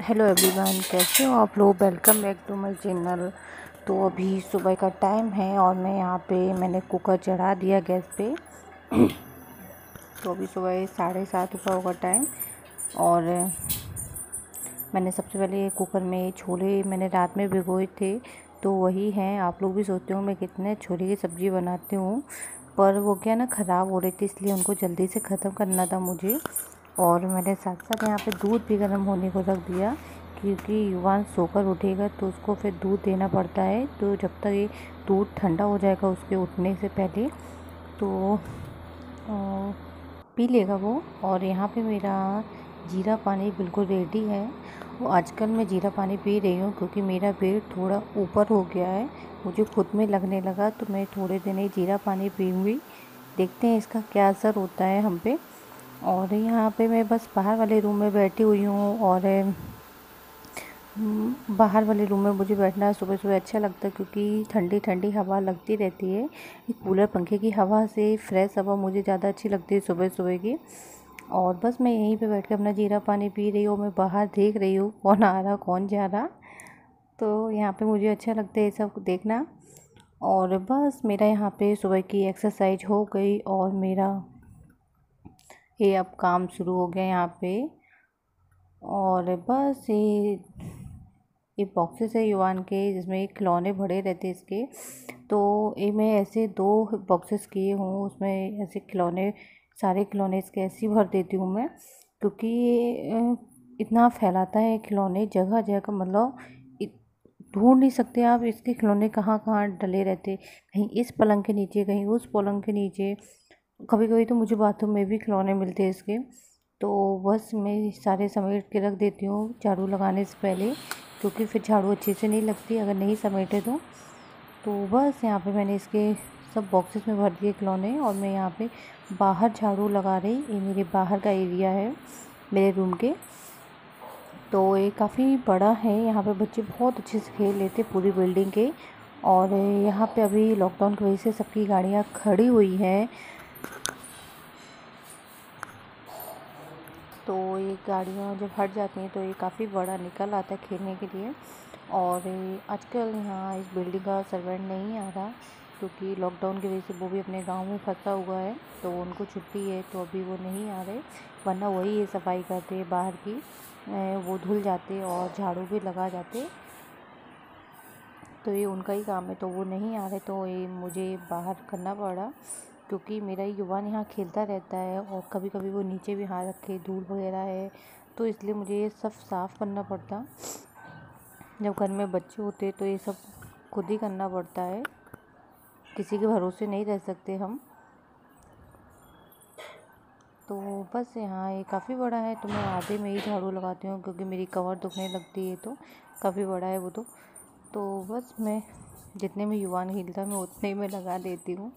Hello everyone, कैसे हो आप लोग। Welcome back to my channel. तो अभी सुबह का टाइम है और मैं यहाँ पे मैंने कुकर चढ़ा दिया गैस पे। तो अभी सुबह 7:30 हुआ होगा टाइम। और मैंने सबसे पहले कुकर में छोले मैंने रात में भिगोए थे, तो वही हैं। आप लोग भी सोचते हो मैं कितने छोले की सब्ज़ी बनाती हूँ, पर वो क्या ना ख़राब हो रही थी, इसलिए उनको जल्दी से ख़त्म करना था मुझे। और मैंने साथ साथ यहाँ पे दूध भी गर्म होने को रख दिया, क्योंकि युवान सोकर उठेगा तो उसको फिर दूध देना पड़ता है। तो जब तक ये दूध ठंडा हो जाएगा उसके उठने से पहले, तो पी लेगा वो। और यहाँ पे मेरा जीरा पानी बिल्कुल रेडी है। वो आजकल मैं जीरा पानी पी रही हूँ क्योंकि मेरा वेट थोड़ा ऊपर हो गया है, मुझे खुद में लगने लगा। तो मैं थोड़े दिन ही जीरा पानी पीऊँगी, देखते हैं इसका क्या असर होता है हम पे। और यहाँ पे मैं बस बाहर वाले रूम में बैठी हुई हूँ। और बाहर वाले रूम में मुझे बैठना सुबह सुबह अच्छा लगता है, क्योंकि ठंडी ठंडी हवा लगती रहती है। एक कूलर पंखे की हवा से फ्रेश हवा मुझे ज़्यादा अच्छी लगती है सुबह सुबह की। और बस मैं यहीं पे बैठ के अपना जीरा पानी पी रही हूँ। मैं बाहर देख रही हूँ कौन आ रहा कौन जा रहा। तो यहाँ पे मुझे अच्छा लगता है ये सब देखना। और बस मेरा यहाँ पे सुबह की एक्सरसाइज हो गई और मेरा ये अब काम शुरू हो गया यहाँ पे। और बस ये बॉक्सेस है युवान के, जिसमें खिलौने भरे रहते हैं इसके। तो ये मैं ऐसे 2 बॉक्सेस किए हूँ, उसमें ऐसे खिलौने, सारे खिलौने इसके ऐसे ही भर देती हूँ मैं, क्योंकि ये इतना फैलाता है खिलौने जगह जगह, मतलब ढूंढ नहीं सकते आप इसके खिलौने कहाँ कहाँ डले रहते, कहीं इस पलंग के नीचे कहीं उस पलंग के नीचे। कभी कभी तो मुझे बाथरूम में भी खिलौने मिलते हैं इसके। तो बस मैं सारे समेट के रख देती हूँ झाड़ू लगाने से पहले, क्योंकि फिर झाड़ू अच्छे से नहीं लगती अगर नहीं समेटे तो बस यहाँ पे मैंने इसके सब बॉक्सेस में भर दिए खिलौने। और मैं यहाँ पे बाहर झाड़ू लगा रही, ये मेरे बाहर का एरिया है मेरे रूम के। तो ये काफ़ी बड़ा है, यहाँ पे बच्चे बहुत अच्छे से खेल लेते पूरी बिल्डिंग के। और यहाँ पे अभी लॉकडाउन की वजह से सबकी गाड़ियाँ खड़ी हुई हैं, तो ये गाड़ियाँ जब हट जाती हैं तो ये काफ़ी बड़ा निकल आता है खेलने के लिए। और आजकल यहाँ इस बिल्डिंग का सर्वेंट नहीं आ रहा, क्योंकि लॉकडाउन की वजह से वो भी अपने गांव में फंसा हुआ है, तो उनको छुट्टी है, तो अभी वो नहीं आ रहे। वरना वही ये सफाई करते बाहर की, वो धुल जाते और झाड़ू भी लगा जाते। तो ये उनका ही काम है, तो वो नहीं आ रहे, तो ये मुझे बाहर करना पड़ा, क्योंकि मेरा युवान यहाँ खेलता रहता है और कभी कभी वो नीचे भी हाथ रखे धूल वगैरह है, तो इसलिए मुझे ये सब साफ़ करना पड़ता। जब घर में बच्चे होते तो ये सब खुद ही करना पड़ता है, किसी के भरोसे नहीं रह सकते हम। तो बस यहाँ ये काफ़ी बड़ा है, तो मैं आधे में ही झाड़ू लगाती हूँ, क्योंकि मेरी कमर दुखने लगती है, तो काफ़ी बड़ा है वो तो बस मैं जितने में युवान हिलता है मैं उतने में लगा देती हूँ।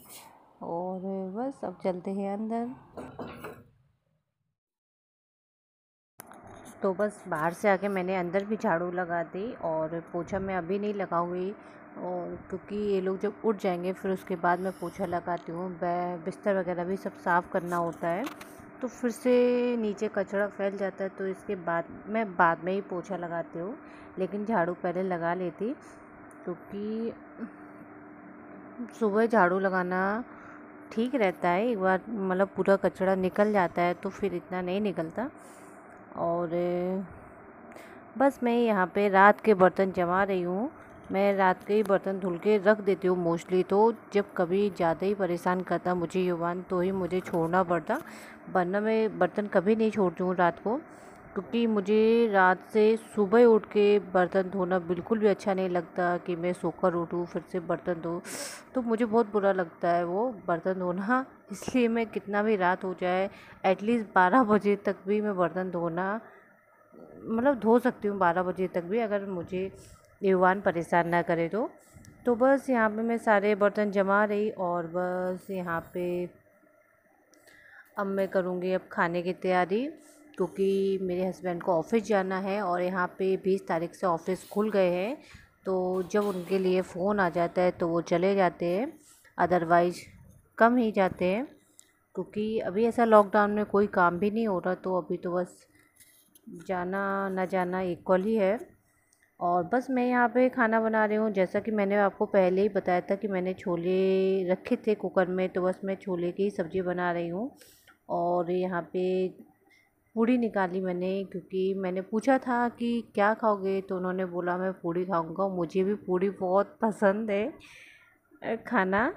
और बस अब चलते हैं अंदर। तो बस बाहर से आके मैंने अंदर भी झाड़ू लगा दी, और पोछा मैं अभी नहीं लगाऊंगी, और क्योंकि ये लोग जब उठ जाएंगे फिर उसके बाद मैं पोछा लगाती हूँ। बिस्तर वगैरह भी सब साफ़ करना होता है, तो फिर से नीचे कचरा फैल जाता है, तो इसके बाद मैं बाद में ही पोछा लगाती हूँ, लेकिन झाड़ू पहले लगा लेती, क्योंकि सुबह झाड़ू लगाना ठीक रहता है। एक बार मतलब पूरा कचरा निकल जाता है तो फिर इतना नहीं निकलता। और बस मैं यहाँ पे रात के बर्तन जमा रही हूँ। मैं रात के ही बर्तन धुल के रख देती हूँ मोस्टली, तो जब कभी ज़्यादा ही परेशान करता मुझे युवान तो ही मुझे छोड़ना पड़ता, वरना मैं बर्तन कभी नहीं छोड़ती हूँ रात को, क्योंकि मुझे रात से सुबह उठ के बर्तन धोना बिल्कुल भी अच्छा नहीं लगता, कि मैं सोकर उठूँ फिर से बर्तन धो, तो मुझे बहुत बुरा लगता है वो बर्तन धोना। इसलिए मैं कितना भी रात हो जाए, एटलीस्ट 12 बजे तक भी मैं बर्तन धोना मतलब धो सकती हूँ, 12 बजे तक भी, अगर मुझे युवान परेशान ना करे तो बस यहाँ पे मैं सारे बर्तन जमा रही। और बस यहाँ पे अब मैं करूँगी अब खाने की तैयारी, क्योंकि मेरे हस्बैंड को ऑफ़िस जाना है, और यहाँ पे 20 तारीख से ऑफ़िस खुल गए हैं, तो जब उनके लिए फ़ोन आ जाता है तो वो चले जाते हैं, अदरवाइज़ कम ही जाते हैं, क्योंकि अभी ऐसा लॉकडाउन में कोई काम भी नहीं हो रहा, तो अभी तो बस जाना ना जाना इक्वल ही है। और बस मैं यहाँ पे खाना बना रही हूँ। जैसा कि मैंने आपको पहले ही बताया था कि मैंने छोले रखे थे कुकर में, तो बस मैं छोले की सब्ज़ी बना रही हूँ। और यहाँ पे पूड़ी निकाली मैंने, क्योंकि मैंने पूछा था कि क्या खाओगे, तो उन्होंने बोला मैं पूड़ी खाऊंगा। मुझे भी पूड़ी बहुत पसंद है खाना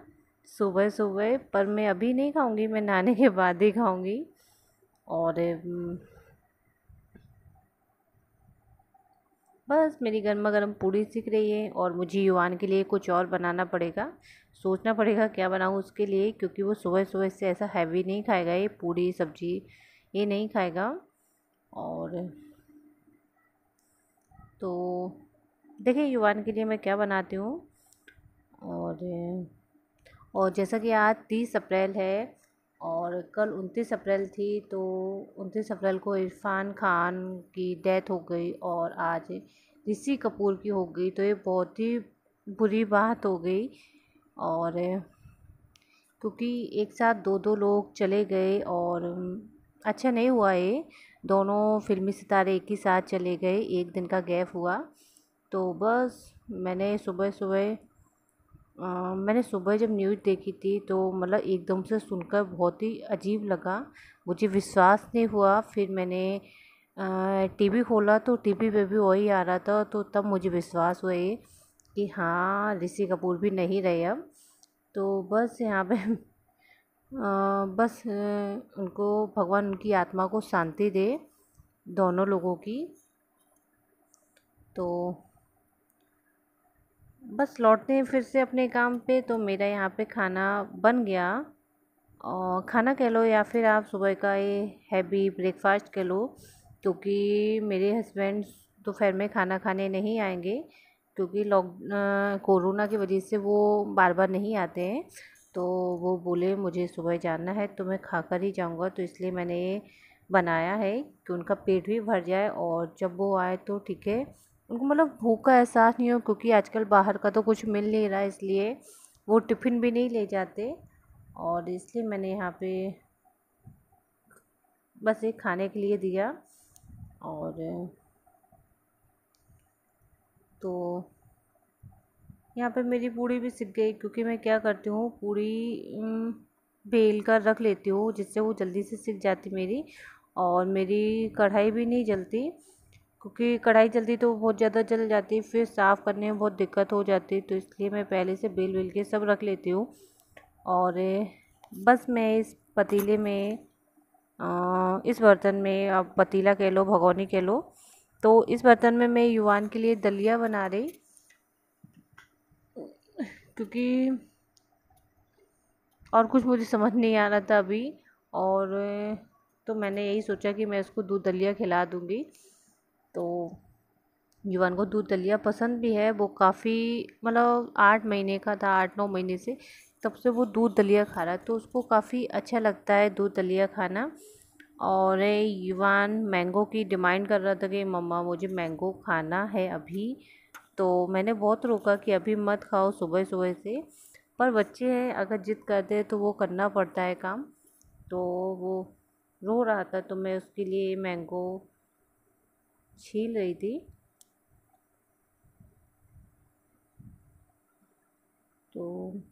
सुबह सुबह, पर मैं अभी नहीं खाऊंगी, मैं नहाने के बाद ही खाऊंगी। और बस मेरी गर्मा गर्म पूड़ी सीख रही है, और मुझे युवान के लिए कुछ और बनाना पड़ेगा। सोचना पड़ेगा क्या बनाऊँ उसके लिए, क्योंकि वो सुबह सुबह से ऐसा हैवी नहीं खाएगा, ये पूड़ी सब्जी ये नहीं खाएगा। और तो देखिए युवान के लिए मैं क्या बनाती हूँ। और जैसा कि आज 30 अप्रैल है और कल 29 अप्रैल थी, तो 29 अप्रैल को इरफान खान की डेथ हो गई और आज ऋषि कपूर की हो गई, तो ये बहुत ही बुरी बात हो गई। और क्योंकि एक साथ दो दो लोग चले गए, और अच्छा नहीं हुआ ये, दोनों फिल्मी सितारे एक ही साथ चले गए, एक दिन का गैप हुआ। तो बस मैंने सुबह सुबह मैंने सुबह जब न्यूज़ देखी थी, तो मतलब एकदम से सुनकर बहुत ही अजीब लगा, मुझे विश्वास नहीं हुआ। फिर मैंने टीवी खोला तो टीवी पे भी वही आ रहा था, तो तब मुझे विश्वास हुआ ये कि हाँ ऋषि कपूर भी नहीं रहे अब। तो बस यहाँ पे बस उनको भगवान उनकी आत्मा को शांति दे, दोनों लोगों की। तो बस लौटते हैं फिर से अपने काम पे। तो मेरा यहाँ पे खाना बन गया, और खाना कह लो या फिर आप सुबह का ये हैवी ब्रेकफास्ट कह लो, क्योंकि मेरे हस्बैंड दोपहर में खाना खाने नहीं आएंगे, क्योंकि कोरोना की वजह से वो बार बार नहीं आते हैं। तो वो बोले मुझे सुबह जाना है तो मैं खा कर ही जाऊँगा, तो इसलिए मैंने ये बनाया है कि उनका पेट भी भर जाए, और जब वो आए तो ठीक है, उनको मतलब भूख का एहसास नहीं हो, क्योंकि आजकल बाहर का तो कुछ मिल नहीं रहा, इसलिए वो टिफ़िन भी नहीं ले जाते। और इसलिए मैंने यहाँ पे बस एक खाने के लिए दिया। और तो यहाँ पे मेरी पूड़ी भी सिक गई, क्योंकि मैं क्या करती हूँ पूड़ी बेल कर रख लेती हूँ, जिससे वो जल्दी से सिक जाती मेरी। और मेरी कढ़ाई भी नहीं जलती, क्योंकि कढ़ाई जल्दी तो बहुत ज़्यादा जल जाती है, फिर साफ़ करने में बहुत दिक्कत हो जाती है, तो इसलिए मैं पहले से बेल बेल के सब रख लेती हूँ। और बस मैं इस पतीले में इस बर्तन में, आप पतीला कह लो भगोनी कह लो, तो इस बर्तन में मैं युवान के लिए दलिया बना रही, क्योंकि और कुछ मुझे समझ नहीं आ रहा था अभी। और तो मैंने यही सोचा कि मैं उसको दूध दलिया खिला दूँगी। तो युवान को दूध दलिया पसंद भी है, वो काफ़ी मतलब 8 महीने का था, 8-9 महीने से तब से वो दूध दलिया खा रहा है, तो उसको काफ़ी अच्छा लगता है दूध दलिया खाना। और युवान मैंगो की डिमांड कर रहा था कि मम्मा मुझे मैंगो खाना है अभी, तो मैंने बहुत रोका कि अभी मत खाओ सुबह सुबह से, पर बच्चे हैं अगर जिद करते हैं तो वो करना पड़ता है काम। तो वो रो रहा था, तो मैं उसके लिए मैंगो छील रही थी। तो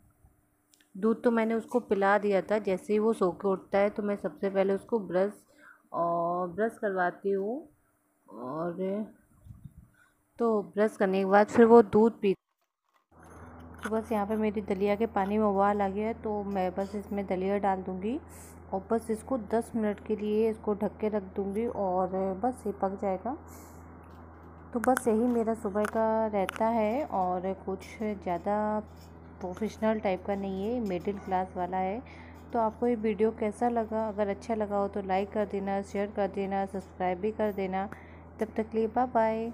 दूध तो मैंने उसको पिला दिया था, जैसे ही वो सो के उठता है तो मैं सबसे पहले उसको ब्रश करवाती हूँ। और तो ब्रश करने के बाद फिर वो दूध पी। तो बस यहाँ पे मेरी दलिया के पानी में उबाल आ गया है, तो मैं बस इसमें दलिया डाल दूँगी, और बस इसको 10 मिनट के लिए इसको ढक के रख दूँगी, और बस ये पक जाएगा। तो बस यही मेरा सुबह का रहता है, और कुछ ज़्यादा प्रोफेशनल टाइप का नहीं है, मिडिल क्लास वाला है। तो आपको ये वीडियो कैसा लगा? अगर अच्छा लगा हो तो लाइक कर देना, शेयर कर देना, सब्सक्राइब भी कर देना। तब तक के लिए बाय बाय।